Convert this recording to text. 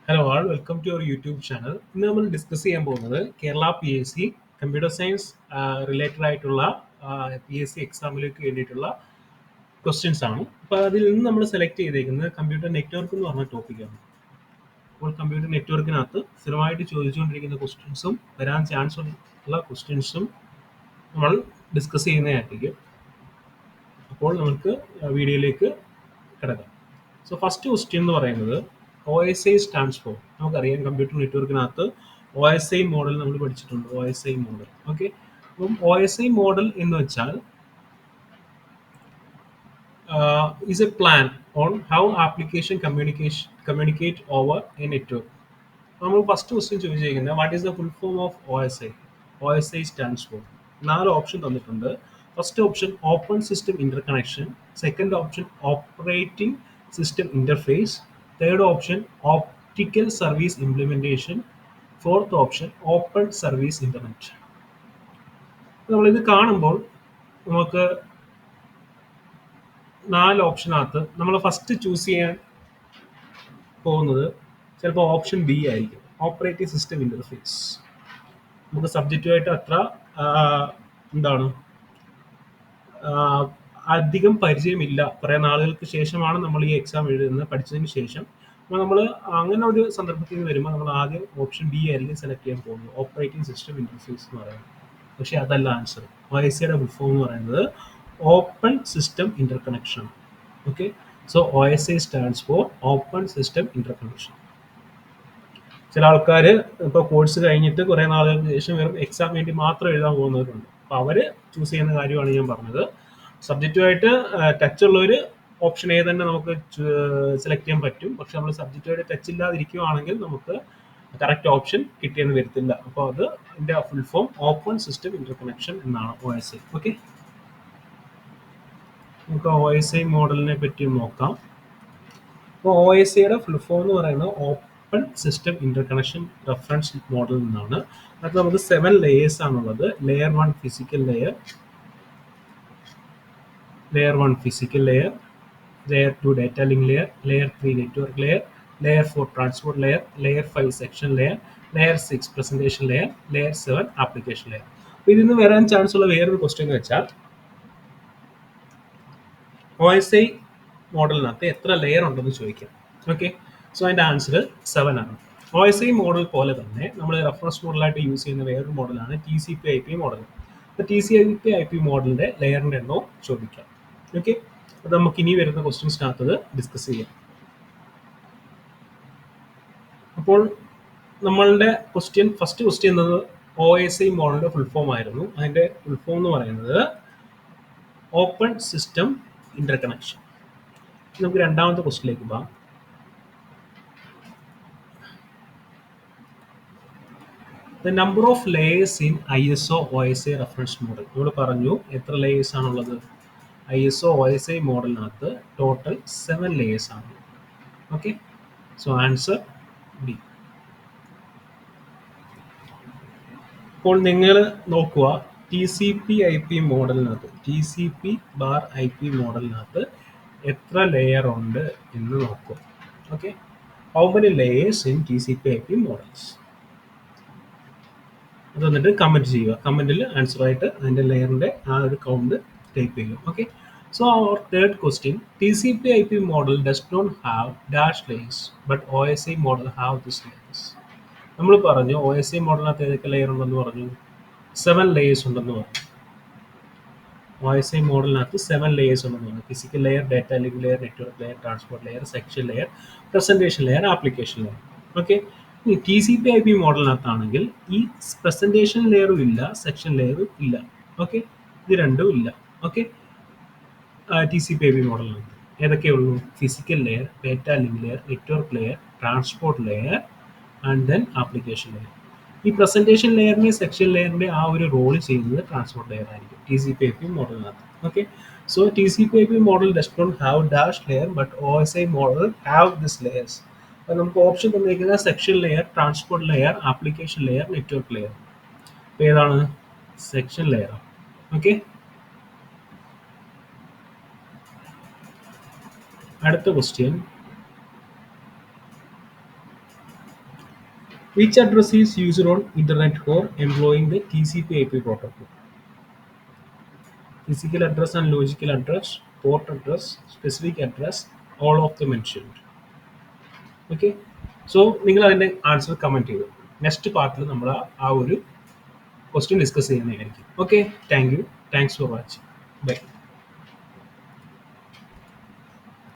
Hello all welcome to your YouTube channel. ഇന്ന് നമ്മൾ discuss ചെയ്യാൻ പോകുന്നത് Kerala P S C computer science related ആയിട്ടുള്ള പി എസ് സി എക്സാമിലേക്ക് വേണ്ടിയിട്ടുള്ള ക്വസ്റ്റ്യൻസ് ആണ്. അപ്പോൾ അതിൽ നിന്ന് നമ്മൾ സെലക്ട് ചെയ്തേക്കുന്നത് കമ്പ്യൂട്ടർ നെറ്റ്വർക്ക് എന്ന് പറഞ്ഞ ടോപ്പിക്കാണ്. അപ്പോൾ കമ്പ്യൂട്ടർ നെറ്റ്വർക്കിനകത്ത് സ്ഥിരമായിട്ട് ചോദിച്ചുകൊണ്ടിരിക്കുന്ന ക്വസ്റ്റ്യൻസും വരാൻ ചാൻസ് ഉള്ള ക്വസ്റ്റ്യൻസും നമ്മൾ ഡിസ്കസ് ചെയ്യുന്നതായിരിക്കും. അപ്പോൾ നമുക്ക് വീഡിയോയിലേക്ക് കിടക്കാം. സോ ഫസ്റ്റ് ക്വസ്റ്റ്യൻ എന്ന് പറയുന്നത് O S I stands for. നമുക്കറിയാം കമ്പ്യൂട്ടർ നെറ്റ്വർക്കിനകത്ത് ഒ എസ് ഐ മോഡൽ നമ്മൾ പഠിച്ചിട്ടുണ്ട്. O S I model. Okay, അപ്പം ഒ എസ് ഐ മോഡൽ എന്ന് വെച്ചാൽ is a plan on how application communicate over a network. നമ്മൾ ഫസ്റ്റ് ക്വസ്റ്റ്യൻ ചോദിച്ചിരിക്കുന്നത് what is the full form of O S I. O S I stands for 4 option തന്നിട്ടുണ്ട്. First option open system interconnection, second option operating system interface, third option optical service implementation, fourth option open service internet. നമ്മളിത് കാണുമ്പോൾ നമുക്ക് 4 ഓപ്ഷനകത്ത് നമ്മൾ first choose ചെയ്യാൻ പോകുന്നത് ചിലപ്പോൾ option B ആയിരിക്കും, operating system interface. നമുക്ക് സബ്ജക്റ്റുമായിട്ട് അത്ര എന്താണ് അധികം പരിചയമില്ല. കുറേ നാളുകൾക്ക് ശേഷമാണ് നമ്മൾ ഈ എക്സാം എഴുതുന്നത്, പഠിച്ചതിന് ശേഷം. അപ്പോൾ നമ്മൾ അങ്ങനെ ഒരു സന്ദർഭത്തിൽ നിന്ന് വരുമ്പോൾ നമ്മൾ ആദ്യം ഓപ്ഷൻ ബി ആയിരിക്കും സെലക്ട് ചെയ്യാൻ പോകുന്നത്, ഓപ്പറേറ്റിംഗ് സിസ്റ്റം ഇന്റർഫേസ് എന്ന് പറയുന്നത്. പക്ഷേ അതല്ല ആൻസർ. ഒ എസ് സിയുടെ ഫുൾ ഫോം എന്ന് പറയുന്നത് open system interconnection. Okay, so O S I stands four open system interconnection. ചില ആൾക്കാർ ഇപ്പോൾ കോഴ്സ് കഴിഞ്ഞിട്ട് കുറേ നാളുകൾക്ക് ശേഷം വെറും എക്സാം വേണ്ടി മാത്രം എഴുതാൻ പോകുന്നവരുണ്ട്. അപ്പോൾ അവർ ചൂസ് ചെയ്യുന്ന കാര്യമാണ് ഞാൻ പറഞ്ഞത്. സബ്ജക്റ്റുമായിട്ട് ടച്ച് ഉള്ളവർ ഓപ്ഷൻ എ തന്നെ നമുക്ക് സെലക്ട് ചെയ്യാൻ പറ്റും. പക്ഷെ നമ്മൾ സബ്ജക്റ്റുമായിട്ട് ടച്ച് ഇല്ലാതിരിക്കുകയാണെങ്കിൽ നമുക്ക് കറക്റ്റ് ഓപ്ഷൻ കിട്ടിയെന്ന് വരത്തില്ല. അപ്പോൾ അത് ഇതിൻ്റെ full form open system interconnection എന്നാണ് ഒ എസ് ഐ. ഓക്കെ, നമുക്ക് ഒ എസ് ഐ മോഡലിനെ പറ്റി നോക്കാം. അപ്പോൾ ഒ എസ് ഐയുടെ ഫുൾ ഫോം എന്ന് പറയുന്നത് open system interconnection reference model എന്നാണ്. അത് നമുക്ക് 7 ലെയേഴ്സ് ആണുള്ളത്. Layer 1 physical layer, layer 1 physical layer, layer 2 data link layer, layer 3 network layer, layer 4 transport layer, layer 5 section layer, layer 6 presentation layer, layer 7 application layer. അപ്പോൾ ഇതിൽ നിന്ന് വരാൻ chance ഉള്ള വേറൊരു ക്വസ്റ്റ്യൻ എന്ന് വെച്ചാൽ ഒ എസ് ഐ മോഡലിനകത്ത് എത്ര ലെയർ ഉണ്ടെന്ന് ചോദിക്കാം. ഓക്കെ, സോ അതിൻ്റെ ആൻസർ 7 ആണ്. ഒ എസ് ഐ മോഡൽ പോലെ തന്നെ നമ്മൾ റെഫറൻസ് മോഡലായിട്ട് യൂസ് ചെയ്യുന്ന വേറൊരു മോഡലാണ് T C P I P model. അപ്പോൾ T C P I P മോഡലിൻ്റെ ലെയറിൻ്റെ എണ്ണവും ചോദിക്കാം. ഓക്കെ, അത് നമുക്ക് ഇനി വരുന്ന ക്വസ്റ്റ്യൻസിനകത്ത് ഡിസ്കസ് ചെയ്യാം. അപ്പോൾ നമ്മളുടെ ഫസ്റ്റ് ക്വസ്റ്റ്യൻ എന്നത് ഒ എസ് ഐ മോഡലിൻ്റെ ഫുൾ ഫോം ആയിരുന്നു. അതിൻ്റെ ഫുൾ ഫോം എന്ന് പറയുന്നത് ഓപ്പൺ സിസ്റ്റം ഇന്റർകണക്ഷൻ. നമുക്ക് രണ്ടാമത്തെ ക്വസ്റ്റ്യനിലേക്ക് പോകാം. The number of layers in ISO OSI reference model. നമ്മൾ പറഞ്ഞു എത്ര ലെയേഴ്സ് ആണുള്ളത്. ISO OSI മോഡലിനകത്ത് ടോട്ടൽ 7 ലെയേഴ്സ് ആണ്. Okay, so answer B. ഇപ്പോൾ നിങ്ങൾ നോക്കുക, T C P I P മോഡലിനകത്ത് എത്ര ലെയർ ഉണ്ട് എന്ന് നോക്കുക. Okay, how many layers in T C P I P models. അത് വന്നിട്ട് കമൻറ്റ് ചെയ്യുക. കമൻറ്റിൽ ആൻസർ ആയിട്ട് അതിൻ്റെ ലെയറിൻ്റെ ആ ഒരു കൗണ്ട് ടൈപ്പ് ചെയ്യുക. Okay, so our third question, T C P I P model does not have dash layers but O S I model have this layers. നമ്മൾ പറഞ്ഞു ഒ എസ് ഐ മോഡലിനകത്ത് ഏതൊക്കെ ലെയർ ഉണ്ടെന്ന് പറഞ്ഞു, 7 ലെയേഴ്സ് ഉണ്ടെന്ന് പറഞ്ഞു. O S I മോഡലിനകത്ത് 7 layers ഉണ്ടെന്ന് പറഞ്ഞു. Physical layer, data link layer, network layer, transport layer, section layer, presentation layer, application layer. Okay, ഈ T C P I P മോഡലിനകത്താണെങ്കിൽ ഈ പ്രസന്റേഷൻ ലെയറും ഇല്ല, സെക്ഷൻ ലെയറും ഇല്ല. ഓക്കെ, ഇത് രണ്ടും ഇല്ല. Okay, T C P I P മോഡലിനകത്ത് ഏതൊക്കെയുള്ളൂ? Physical layer, data link layer, network layer, transport layer and then application layer. ഈ പ്രസന്റേഷൻ ലെയറിന്റെ സെക്ഷൻ ലെയറിന്റെ ആ ഒരു റോൾ ചെയ്യുന്നത് ട്രാൻസ്പോർട്ട് ലെയർ ആയിരിക്കും T C P I P മോഡലിനകത്ത്. Okay, so T C P I P model does not have dash layer but O S I model have this layers. അപ്പോൾ നമുക്ക് option തന്നിരിക്കുന്ന section layer, transport layer, application layer, network layer. അപ്പോൾ ഏതാണ്? Section layer. Okay, അടുത്ത question, Which address is used on internet for employing the TCP/IP protocol? Physical address and logical address, port address, specific address, all of the mentioned. Okay, so നിങ്ങൾ അതിൻ്റെ answer comment ചെയ്തു. Next പാർട്ടിൽ നമ്മൾ ആ ഒരു question discuss ചെയ്യുന്നതായിരിക്കും. Okay, thank you, thanks for watching, by.